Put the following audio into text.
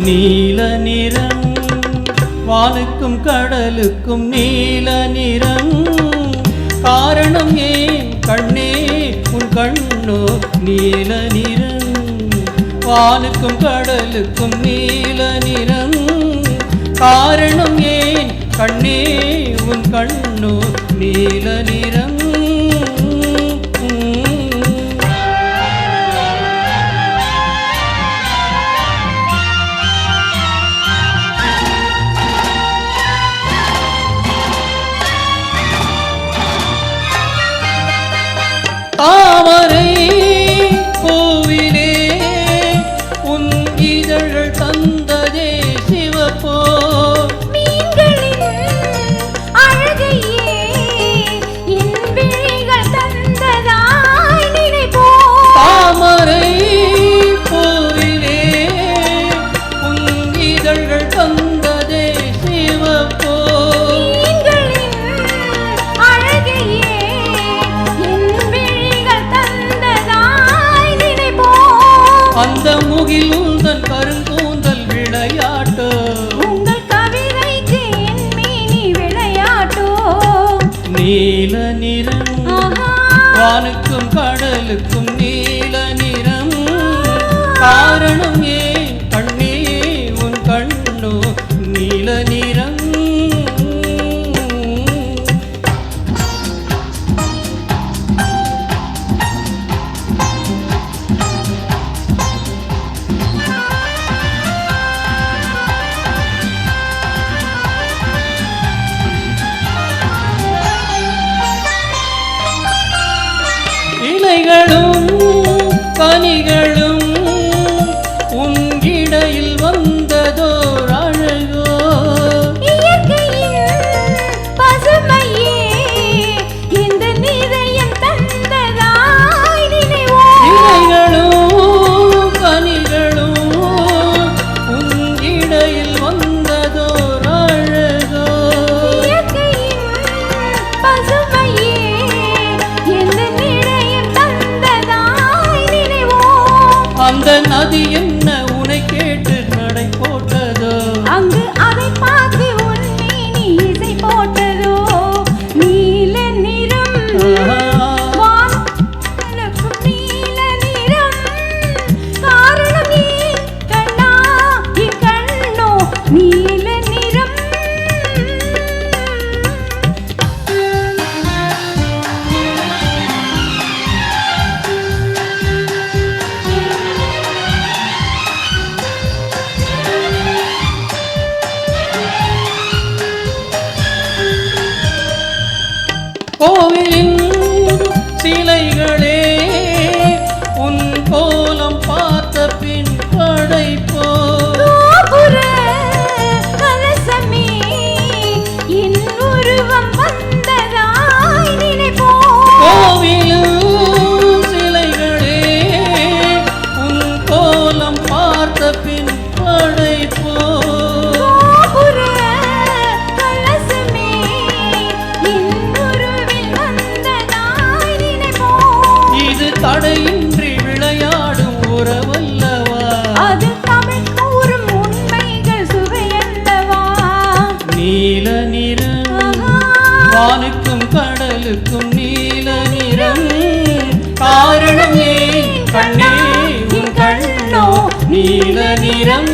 நீல நிறம் வானுக்கும் கடலுக்கும் நீல நிறம் காரணம் ஏன் கண்ணே உன் கண்ணோ நீல நிறம் வானுக்கும் கடலுக்கும் நீல நிறம் காரணம் ஏன் கண்ணே உன் கண்ணோ நீல நிறம் தாமரை பூவிலே உன் இதழ்கள் தந்ததே சிவப்போ மீன்களின் அழகையே என் விழிகள் தந்ததாய் நினைப்போ தாமரை பூவிலே உன் இதழ்கள் தந்ததே சிவப்போ அந்த முகில் உந்தன் கருங்கூந்தல் விளையாட்டோ உங்கள் கவிதைக்கு என் மேனி விளையாட்டோ நீல நிறம் வானுக்கும் கடலுக்கும் நீல நிறம் காரணம் ஏன் கண்ணே உன் கண்ணோ நீல நிறம் இலைகளும் கனிகளும் உங்கிடையில் வந்ததோர் அழகோ இயற்கையின் பசுமையே இந்த நிதயம் தந்ததாய் நினைவோ இலைகளும் கனிகளும் உங்கிடையில் வந்ததோர் அழகோ இயற்கையின் பசுமையே அந்த நதி என்ன உனை கேட்டு நடை போட்டதோ அங்கு அதை பார்த்து உன் மேனி இசை போட்டதோ நீல நிறம் வானுக்கும் நீல நிறம் காரணம் ஏன் கண்ணா என் கண்ணோ நீல நிறம் கோவிலின் சிலைகளே உன் கோலம் பார்த்த பின் படைப்போ கோபுர கலசமே என் உருவம் வந்ததாய் நினைப்போ கோவிலும் சிலைகளே உன் கோலம் பார்த்த பின் படைப்போ கோபுர கலசமே என் உருவில் வந்ததாய் நினைப்போ இது தடையின்றி விளையாடும் உறவல்லவா அது தமிழ் கூறும் உண்மைகள் சுவையல்லவா நீல நிறம் வானுக்கும் கடலுக்கும் நீல நிறம் காரணம் ஏன் கண்ணே உன் கண்ணோ நீல நிறம்